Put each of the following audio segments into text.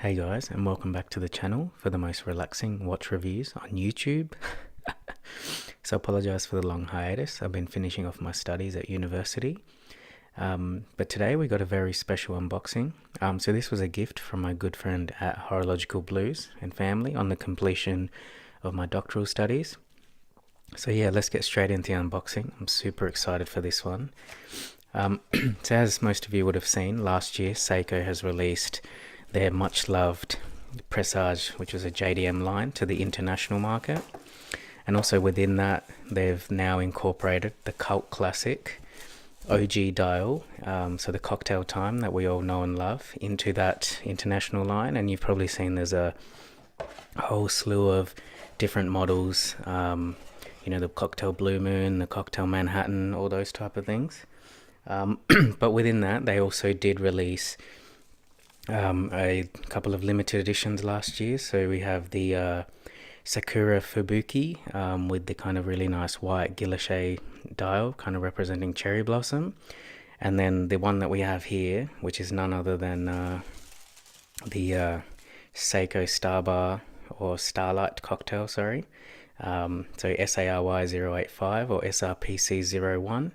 Hey guys, and welcome back to the channel for the most relaxing watch reviews on YouTube. So I apologize for the long hiatus. I've been finishing off my studies at university. But today we got a very special unboxing. So this was a gift from my good friend at Horological Blues and family on the completion of my doctoral studies. So yeah, let's get straight into the unboxing. I'm super excited for this one. So as most of you would have seen, last year Seiko has released their much loved Presage, which was a JDM line, to the international market. And also within that, they've now incorporated the cult classic OG dial, so the Cocktail Time that we all know and love, into that international line. And you've probably seen there's a whole slew of different models, the Cocktail Blue Moon, the Cocktail Manhattan, all those type of things. But within that, they also did release a couple of limited editions last year. So we have the Sakura Fubuki with the kind of really nice white guilloche dial, kind of representing cherry blossom. And then the one that we have here, which is none other than the Seiko Starbar or Starlight cocktail, sorry. So SARY085 or SRPC01.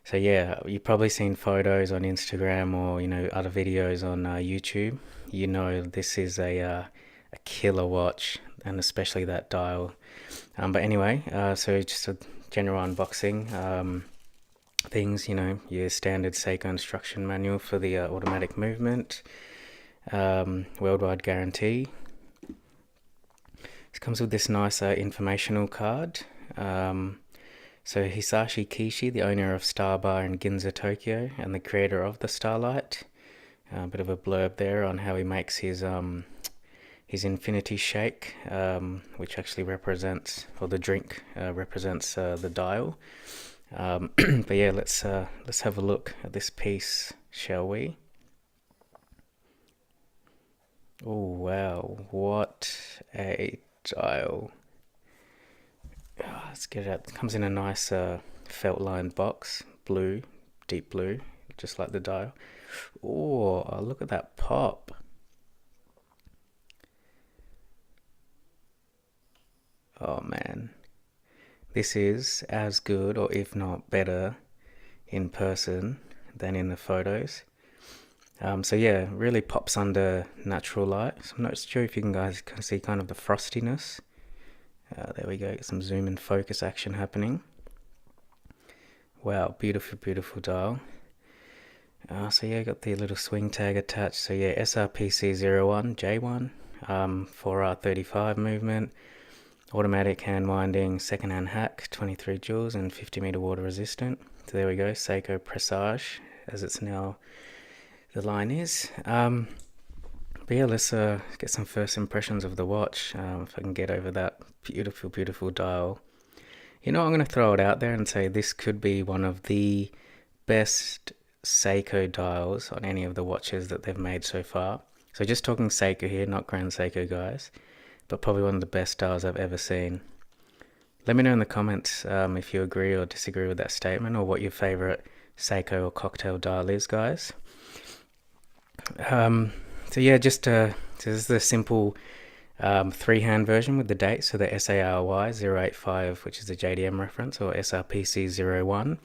So yeah, you've probably seen photos on Instagram or other videos on YouTube. This is a killer watch, and especially that dial. But anyway, so just a general unboxing. Things, your standard Seiko instruction manual for the automatic movement, worldwide guarantee. It comes with this nice informational card. So Hisashi Kishi, the owner of Starbar in Ginza, Tokyo, and the creator of the Starlight. A bit of a blurb there on how he makes his infinity shake, which actually represents, or the drink represents the dial. But yeah, let's have a look at this piece, shall we? Oh wow, what a dial! Let's get it out. It comes in a nice felt lined box, blue, deep blue, just like the dial. Oh, look at that pop. Oh man, this is as good, or if not better, in person than in the photos. So yeah, really pops under natural light. So I'm not sure if you guys can see kind of the frostiness. There we go, get some zoom and focus action happening. Wow, beautiful, beautiful dial. So yeah, got the little swing tag attached. So yeah, SRPC01 J1, 4R35 movement, automatic hand winding, second hand hack, 23 joules and 50 meter water resistant. So there we go, Seiko Presage, as it's now the line is. But yeah, let's get some first impressions of the watch. If I can get over that beautiful, beautiful dial. I'm going to throw it out there and say this could be one of the best Seiko dials on any of the watches that they've made so far. So just talking Seiko here, not Grand Seiko guys, but probably one of the best dials I've ever seen. Let me know in the comments if you agree or disagree with that statement, or what your favorite Seiko or cocktail dial is, guys. So yeah, just this is the simple three-hand version with the date. So the SARY085, which is the JDM reference, or SRPC01,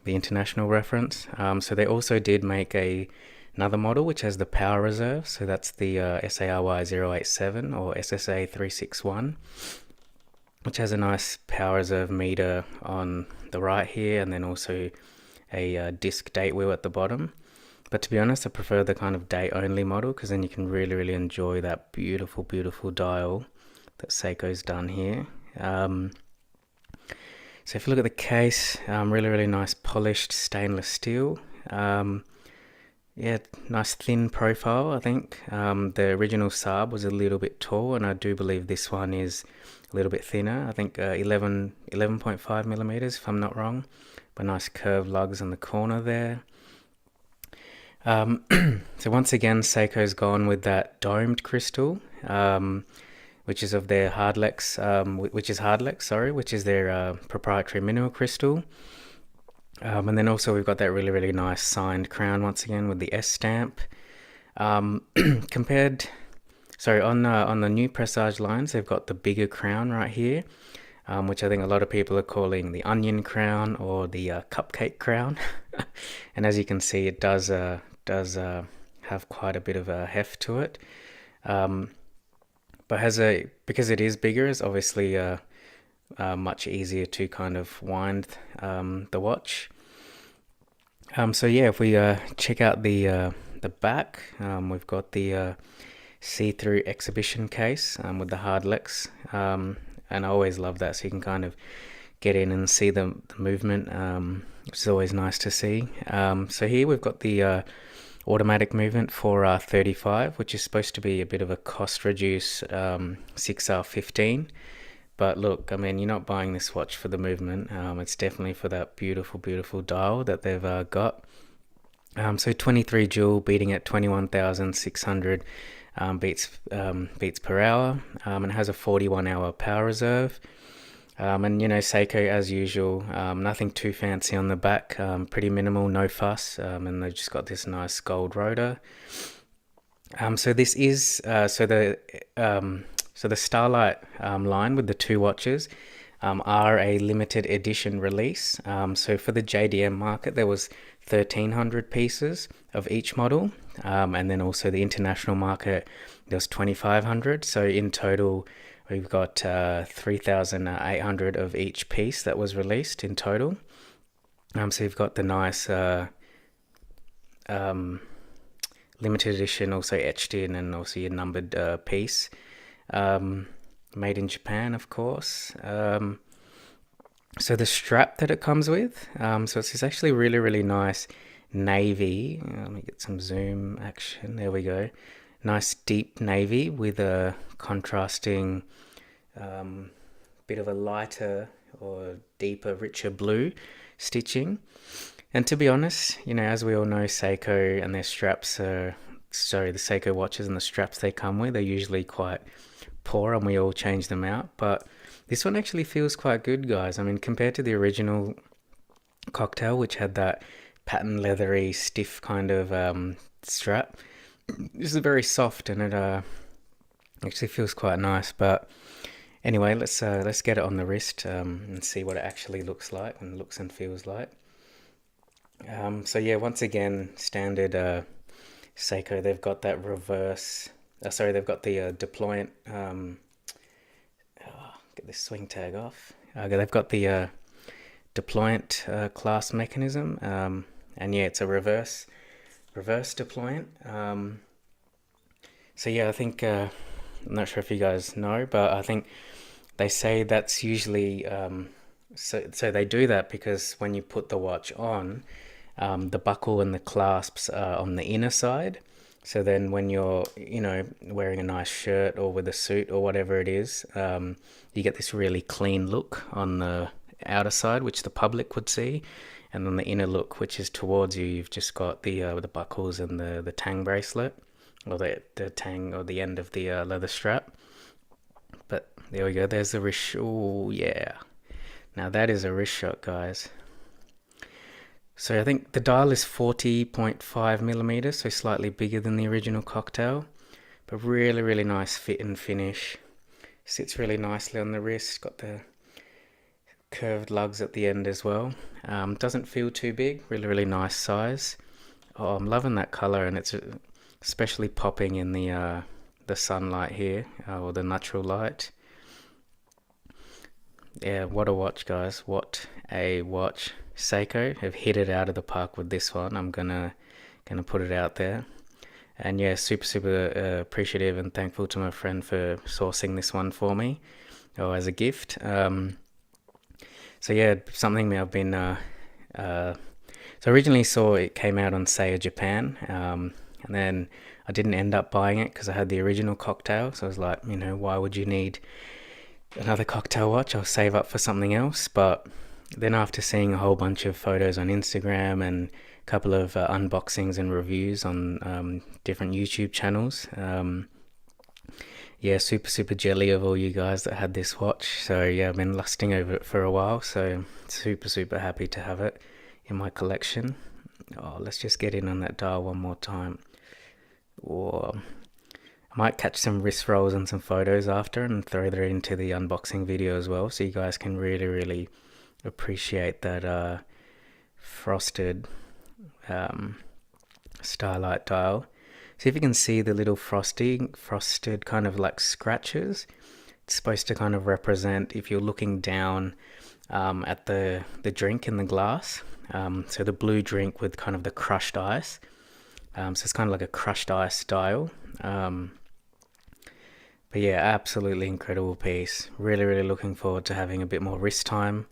the international reference. So they also did make another model which has the power reserve. So that's the SARY087 or SSA361, which has a nice power reserve meter on the right here, and then also a disc date wheel at the bottom. But to be honest, I prefer the kind of date-only model, because then you can really, really enjoy that beautiful, beautiful dial that Seiko's done here. So if you look at the case, really, really nice polished stainless steel. Yeah, nice thin profile, I think. The original Saab was a little bit tall, and I do believe this one is a little bit thinner. I think 11.5 millimeters, if I'm not wrong. But nice curved lugs on the corner there. So once again, Seiko's gone with that domed crystal, which is of their Hardlex, which is their proprietary mineral crystal. And then also we've got that really, really nice signed crown once again with the S stamp. Compared, sorry, on the new Presage lines, they've got the bigger crown right here, which I think a lot of people are calling the onion crown or the cupcake crown. And as you can see, it does have quite a bit of a heft to it. But because it is bigger, it's obviously much easier to kind of wind the watch. So yeah, if we check out the back, we've got the see-through exhibition case with the Hardlex, and I always love that, so you can kind of get in and see the movement, which is always nice to see. So here we've got the automatic movement for 35, which is supposed to be a bit of a cost reduce 6R15. But look, I mean, you're not buying this watch for the movement. It's definitely for that beautiful, beautiful dial that they've got. So 23 joule beating at 21,600 beats per hour, and it has a 41-hour power reserve. And you know, Seiko as usual, nothing too fancy on the back, pretty minimal, no fuss, and they've just got this nice gold rotor. So this is so the Starlight line with the two watches are a limited edition release. So for the JDM market, there was 1,300 pieces of each model, and then also the international market, there was 2,500. So in total, we've got 3,800 of each piece that was released in total. So you've got the nice limited edition also etched in, and also your numbered piece, made in Japan, of course. So the strap that it comes with, so it's actually really, really nice navy. Let me get some zoom action. There we go. Nice deep navy with a contrasting bit of a lighter or deeper, richer blue stitching. And to be honest, you know, as we all know, Seiko and their straps are, sorry, the Seiko watches and the straps they come with are usually quite poor, and we all change them out. But this one actually feels quite good, guys. I mean, compared to the original Cocktail, which had that patent leathery, stiff kind of strap, this is very soft, and it actually feels quite nice. But anyway, let's get it on the wrist and see what it actually looks like and looks and feels like. So yeah, once again, standard Seiko, they've got that reverse, they've got the deployant, get this swing tag off. They've got the deployant clasp mechanism, and yeah, it's a reverse deployant. So yeah, I think, I'm not sure if you guys know, but I think they say that's usually, so they do that because when you put the watch on, the buckle and the clasps are on the inner side. So then when you're, you know, wearing a nice shirt or with a suit or whatever it is, you get this really clean look on the outer side, which the public would see. And then the inner look, which is towards you, you've just got the buckles and the tang bracelet, or the tang, or the end of the leather strap. But there we go, there's the wrist. Oh yeah, now that is a wrist shot, guys. So I think the dial is 40.5 millimeters, so slightly bigger than the original Cocktail, but really, really nice fit and finish. Sits really nicely on the wrist, got the curved lugs at the end as well. Doesn't feel too big, really, really nice size. Oh, I'm loving that color, and it's especially popping in the sunlight here, or the natural light. Yeah, what a watch, guys, what a watch. Seiko have hit it out of the park with this one. I'm gonna put it out there. And yeah, super appreciative and thankful to my friend for sourcing this one for me, or as a gift. So yeah, something I've been so originally saw it came out on SARY Japan, and then I didn't end up buying it because I had the original Cocktail. So I was like, you know, why would you need another Cocktail watch? I'll save up for something else. But then after seeing a whole bunch of photos on Instagram and a couple of unboxings and reviews on different YouTube channels, yeah, super jelly of all you guys that had this watch. So yeah, I've been lusting over it for a while, so super happy to have it in my collection. Oh, let's just get in on that dial one more time. or I might catch some wrist rolls and some photos after and throw that into the unboxing video as well, so you guys can really appreciate that frosted Starlight dial. See if you can see the little frosted kind of like scratches. It's supposed to kind of represent if you're looking down at the drink in the glass. So the blue drink with kind of the crushed ice. So it's kind of like a crushed ice style. But yeah, absolutely incredible piece. Really looking forward to having a bit more wrist time.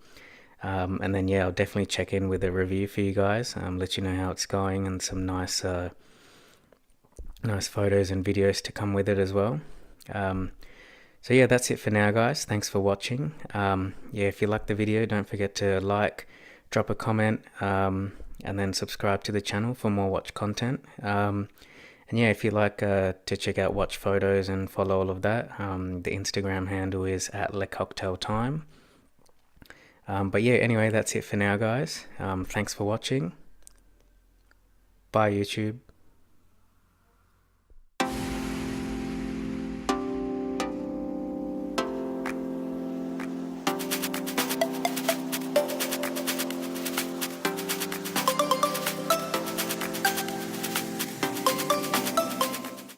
And then yeah, I'll definitely check in with a review for you guys. Let you know how it's going, and some nice photos and videos to come with it as well. So yeah, that's it for now, guys. Thanks for watching. Yeah, if you liked the video, don't forget to like, drop a comment, and then subscribe to the channel for more watch content. And yeah, if you like to check out watch photos and follow all of that, the Instagram handle is @Cocktail Time. But yeah, anyway, that's it for now, guys. Thanks for watching. Bye, YouTube.